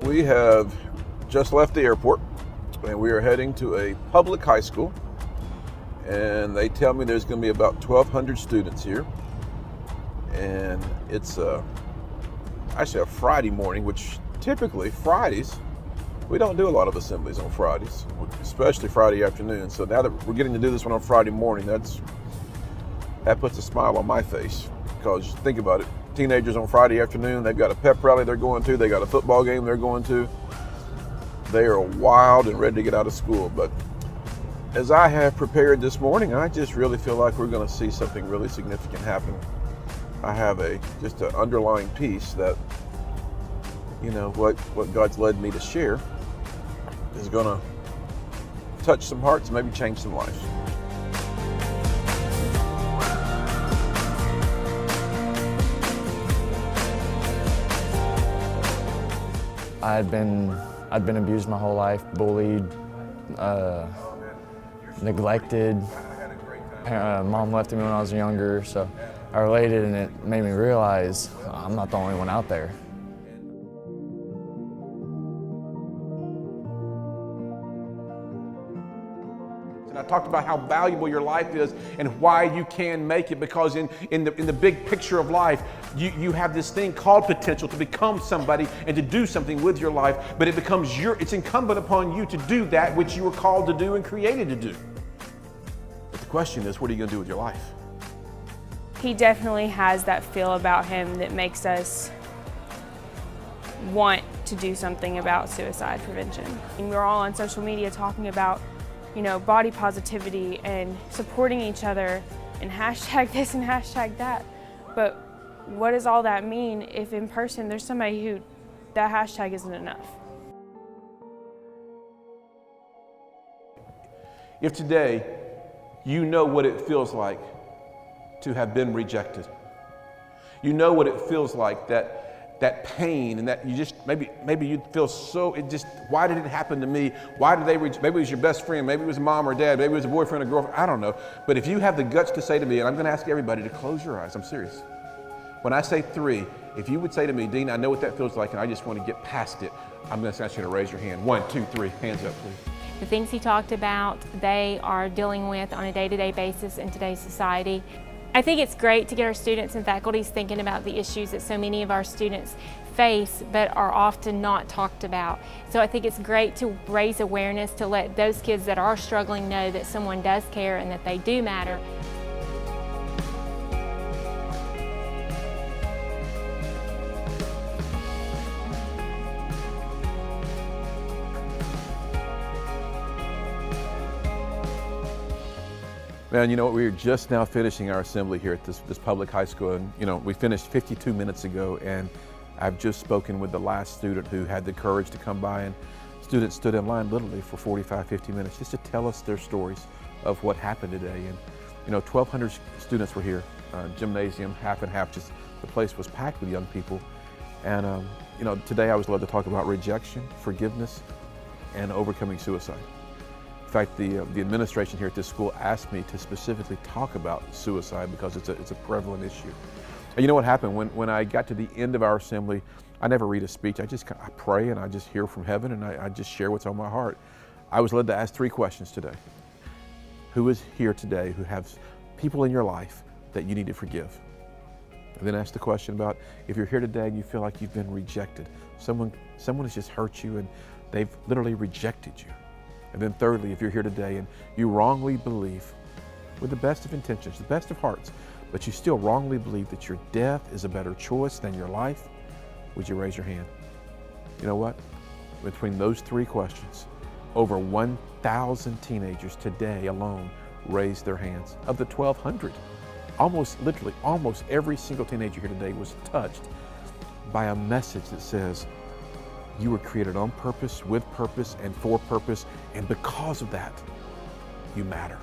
We have just left the airport and we are heading to a public high school, and they tell me there's going to be about 1,200 students here, and it's actually a Friday morning, which typically Fridays we don't do a lot of assemblies on Fridays, especially Friday afternoon. So now that we're getting to do this one on Friday morning, that puts a smile on my face, because think about it. Teenagers on Friday afternoon, they've got a pep rally they're going to, they got a football game they're going to. They are wild and ready to get out of school. But as I have prepared this morning, I just really feel like we're going to see something really significant happen. I have just an underlying piece that, you know, what God's led me to share is going to touch some hearts and maybe change some lives. I'd been abused my whole life, bullied, neglected. Mom left me when I was younger, so I related, and it made me realize I'm not the only one out there. And I talked about how valuable your life is and why you can make it, because in the big picture of life, you have this thing called potential to become somebody and to do something with your life, but it's incumbent upon you to do that which you were called to do and created to do. But the question is, what are you going to do with your life? He definitely has that feel about him that makes us want to do something about suicide prevention. And we're all on social media talking about, you know, body positivity and supporting each other and hashtag this and hashtag that. But what does all that mean if in person there's somebody who that hashtag isn't enough? If today you know what it feels like to have been rejected, you know what it feels like, that pain, and that you just, maybe you feel so, why did it happen to me? Why did maybe it was your best friend, maybe it was mom or dad, maybe it was a boyfriend or girlfriend, I don't know. But if you have the guts to say to me, and I'm gonna ask everybody to close your eyes, I'm serious. When I say 3, if you would say to me, Dean, I know what that feels like and I just want to get past it, I'm gonna ask you to raise your hand. 1, 2, 3, hands up, please. The things he talked about, they are dealing with on a day-to-day basis in today's society. I think it's great to get our students and faculties thinking about the issues that so many of our students face but are often not talked about. So I think it's great to raise awareness, to let those kids that are struggling know that someone does care and that they do matter. Man, you know what, we are just now finishing our assembly here at this public high school, and you know, we finished 52 minutes ago, and I've just spoken with the last student who had the courage to come by, and students stood in line literally for 45, 50 minutes just to tell us their stories of what happened today. And you know, 1,200 students were here, gymnasium, half and half, just the place was packed with young people. And you know, today I was led to talk about rejection, forgiveness, and overcoming suicide. In fact, the administration here at this school asked me to specifically talk about suicide because it's a prevalent issue. And you know what happened? When I got to the end of our assembly, I never read a speech. I pray and I just hear from heaven, and I just share what's on my heart. I was led to ask 3 questions today. Who is here today who has people in your life that you need to forgive? And then ask the question about if you're here today and you feel like you've been rejected. Someone has just hurt you and they've literally rejected you. And then thirdly, if you're here today and you wrongly believe, with the best of intentions, the best of hearts, but you still wrongly believe that your death is a better choice than your life, would you raise your hand? You know what? Between those 3 questions, over 1,000 teenagers today alone raised their hands. Of the 1,200, literally almost every single teenager here today was touched by a message that says, you were created on purpose, with purpose, and for purpose, and because of that, you matter.